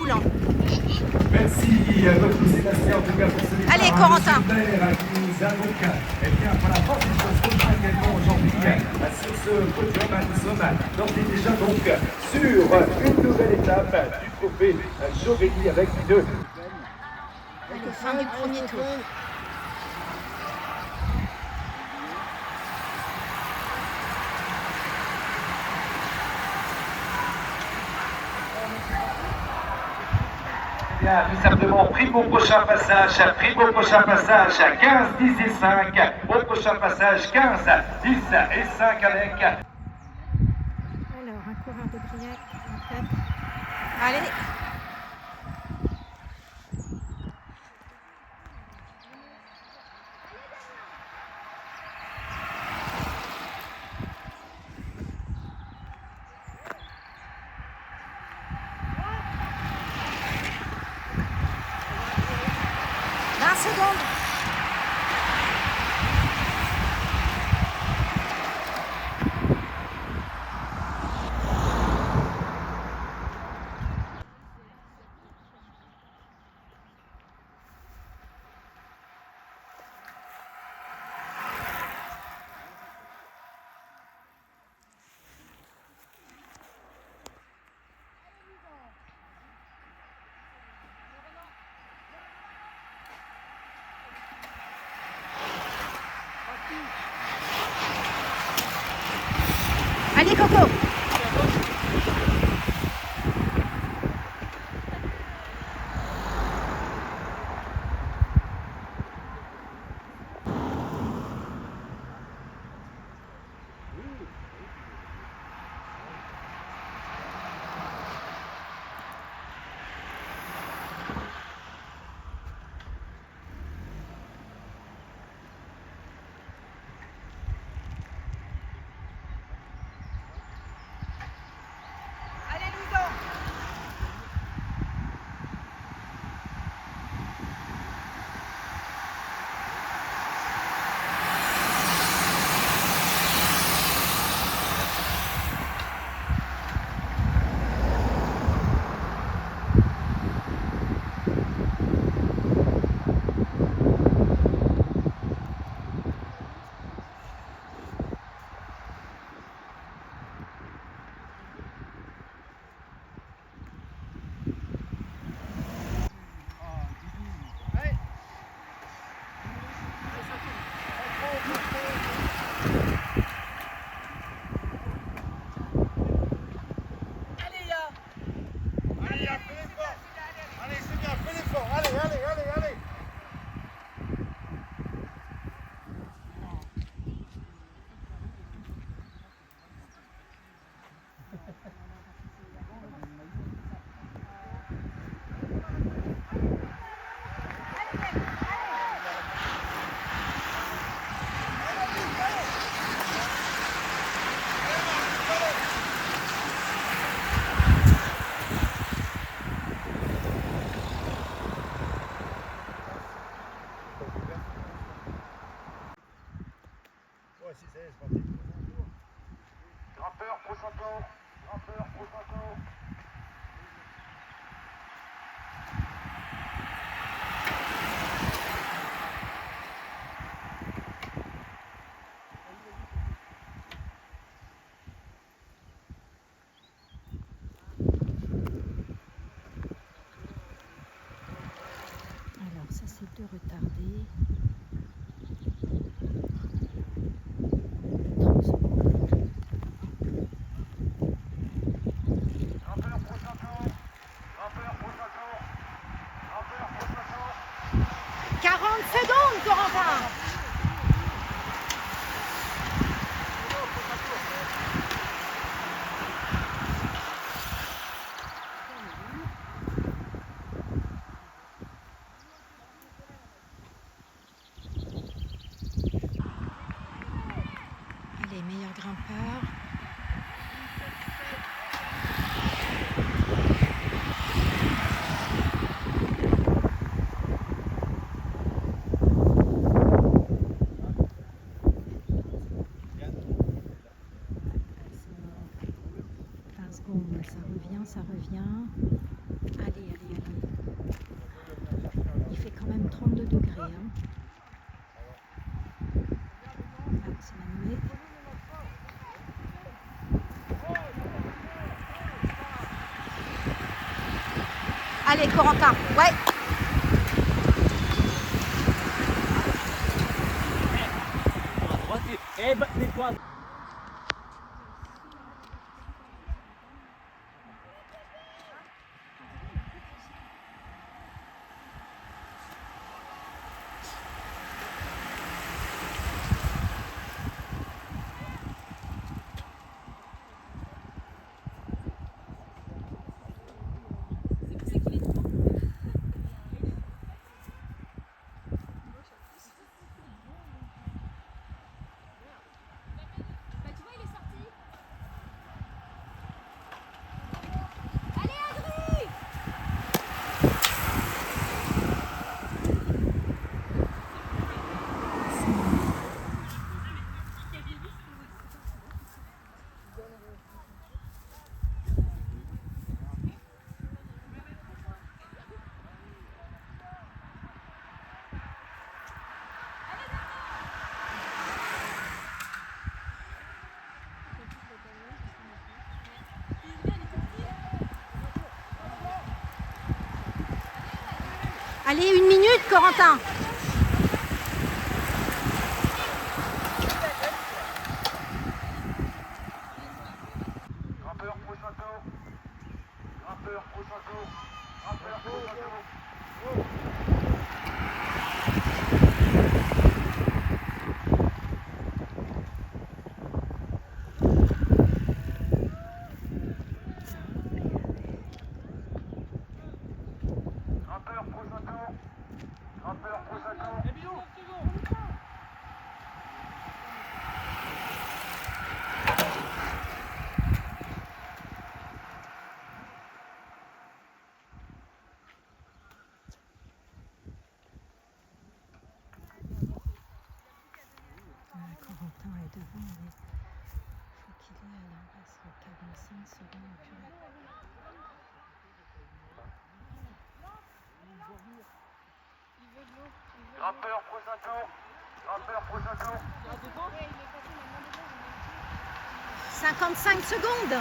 défoulant. Merci à votre Sébastien, en tout cas, pour ce départ. Allez, Corentin. Qui nous a donc pour la France, il se retrouve également aujourd'hui sur ce podium. Nous sommes d'ores et déjà donc sur une nouvelle étape du trophée Jovelli avec une Allez, fin du premier tour. Bien, tout simplement, prime au prochain passage, 15, 10 et 5, au prochain passage, 15, 10 et 5 avec... Alors, un coureur de Briac en tête. Allez. Secondes. Allez, Coco. Grimpeur, prochain tour. Grimpeur, prochain tour. Alors, ça c'est deux retardés. 30 secondes. Grimpeur, prochain tour. Grimpeur, prochain tour. Grimpeur, prochain tour. 40 secondes, Corentin. Allez, meilleur grimpeur. Ça revient, ça revient. Allez, allez. Il fait quand même 32 degrés. Hein. Ah, c'est animé. Allez, Corentin, ouais. Allez, 1 minute, Corentin. Grimpeur, prochain tour. Grimpeur, prochain tour. Grimpeur, prochain tour. Grimpeur, prochain tour. Grimpeur, prochain tour. Corentin est devant, mais il faut qu'il ait à la base 45 secondes. Grimpeur, prochain tour. Grimpeur, prochain tour. 55 secondes.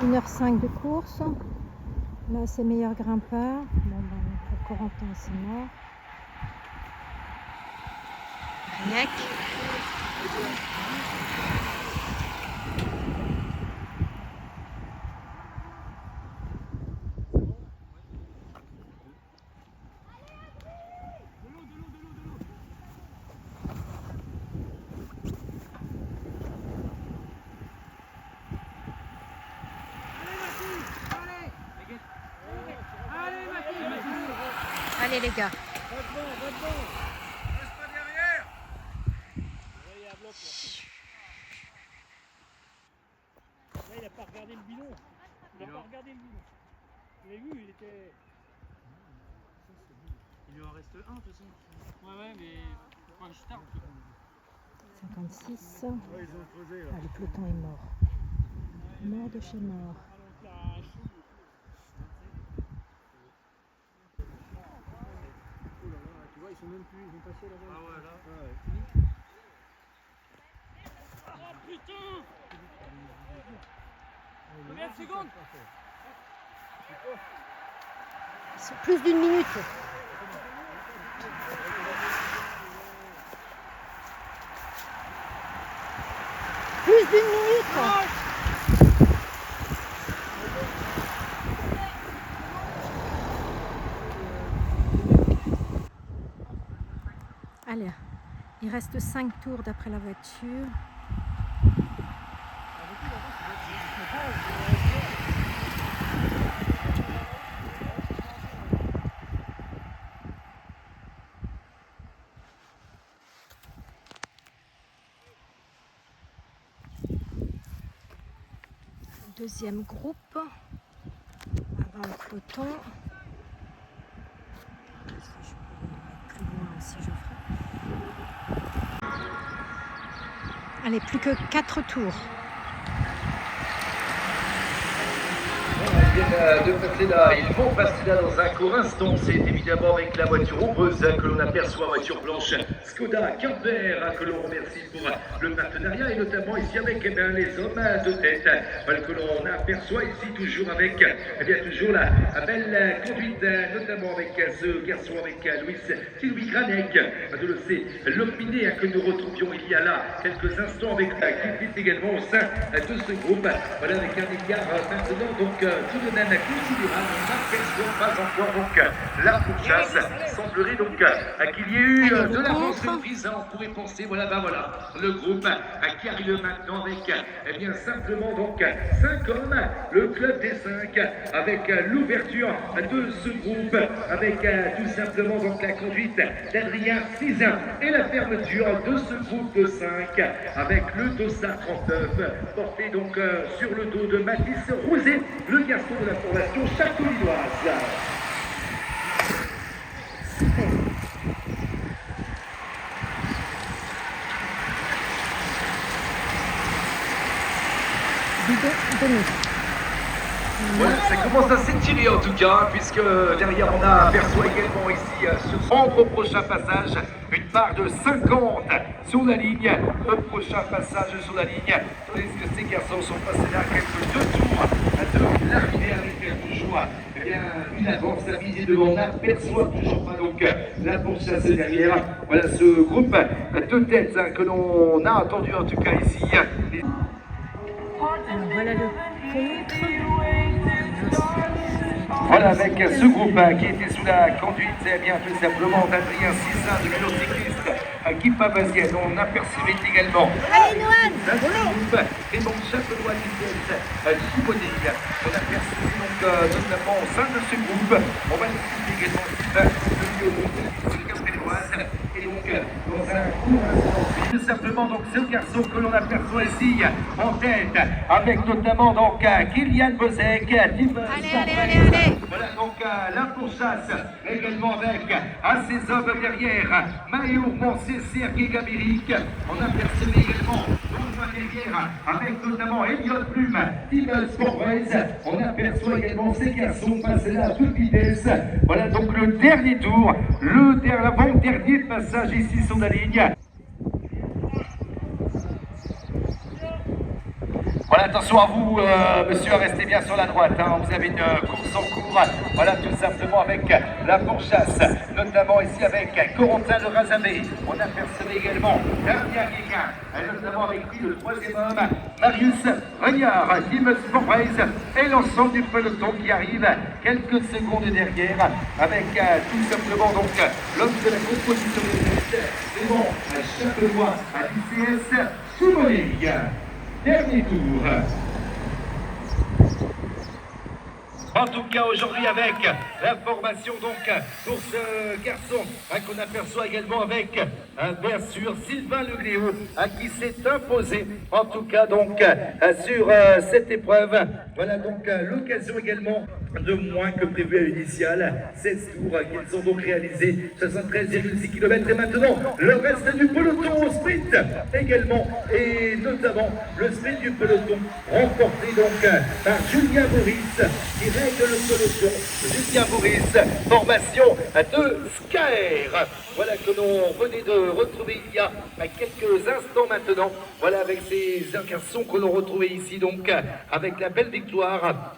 Une heure 5 de course. Là, c'est meilleur grimpeur. Bon, ben, pour Corentin, c'est mort. Riec. Allez les gars. Là, il n'a pas regardé le bilan. Il n'a pas regardé le bilan. Vous l'avez vu, il était. Il lui en reste un, de toute façon. Ouais, mais. Moi, je starte. 56. Ouais, ils ont creusé. Ah, le peloton est mort. Mort de chez mort. Tu vois, ils sont même plus. Ils ont passé là-bas. Ah ouais, là. Ouais. Oh putain! Combien de secondes? C'est plus d'1 minute. Plus d'1 minute. Allez, il reste 5 tours d'après la voiture. deuxième groupe avant le peloton. Si je peux le mettre plus loin aussi, je ferai. Allez, plus que 4 tours. De passer là, ils vont passer là dans un court instant. C'est évidemment avec la voiture ombreuse que l'on aperçoit, voiture blanche Skoda Camper, que l'on remercie pour le partenariat et notamment ici avec les hommes de tête que l'on aperçoit ici toujours avec toujours la belle conduite, notamment avec ce garçon avec Louis Granek de l'EC Lopiné que nous retrouvions il y a là quelques instants avec qui est également au sein de ce groupe. Voilà, avec un écart maintenant donc tout de même considérable. On n'aperçoit pas encore donc la pourchasse. Semblerait donc qu'il y ait eu de l'avance prise. On pourrait penser, voilà, le groupe qui arrive maintenant avec bien simplement donc 5 hommes, le club des 5, avec l'ouverture de ce groupe, avec tout simplement donc la conduite d'Adrien Cizin et la fermeture de ce groupe de 5 avec le Dossard 39 porté donc sur le dos de Mathis Rouzet, le garçon de la formation château-lilloise. Voilà, ça commence à s'étirer en tout cas, puisque derrière on aperçoit également ici sur son prochain passage une part de 50 sur la ligne. Le prochain passage sur la ligne, tandis que ces garçons sont passés là quelques 2 tours de l'arrivée avec toujours une avance à midi devant. On n'aperçoit toujours pas donc la pourchasse derrière. Voilà ce groupe de tête que l'on a entendu en tout cas ici. Alors voilà le contre. Voilà, avec ce groupe qui était sous la conduite, bien tout simplement d'Adrien Cizin de vélocycliste qui Pavazienne. On apercevait également groupe et donc Châtenois qui Chibonnet. On apercevait donc notamment au sein de ce groupe. On va discuter également le groupe Campelloise et donc dans un court instant. Tout simplement donc ce garçon que l'on aperçoit ici en tête, avec notamment donc Kylian Bozek, Allez. voilà donc la pourchasse également avec à ses hommes derrière Maëo Moncé, Sergei Gabiric. On aperçoit également derrière avec notamment Elliot Plume, Tim Sportways. On aperçoit également ces garçons passer là à toute vitesse. Voilà donc le dernier tour, l'avant-dernier passage ici sur la ligne. Voilà, attention à vous, monsieur, restez bien sur la droite. Vous avez une course en cours. Voilà, tout simplement avec la pourchasse, notamment ici avec Corentin de Razabé. On apercevait également Damien Guéguin, notamment avec lui le 3e homme, Marius Regnard, Tim Sportways et l'ensemble du peloton qui arrive quelques secondes derrière avec tout simplement donc l'homme de la composition de tête. C'est bon, Châtenois à l'ICS Chibonnet. Dernier tour. En tout cas aujourd'hui avec la formation donc pour ce garçon qu'on aperçoit également avec bien sûr Sylvain Legléo qui s'est imposé en tout cas donc sur cette épreuve. Voilà donc l'occasion également de moins que prévu à l'initiale. 16 tours qu'ils ont donc réalisé, 73,6 km et maintenant le reste du peloton au sprint également et notamment le sprint du peloton remporté donc par Julien Boris qui règle le peloton. Julien Boris, formation de Skaer. Voilà que l'on venait de retrouver il y a quelques instants maintenant. Voilà avec ces garçons que l'on retrouvait ici donc avec la belle victoire.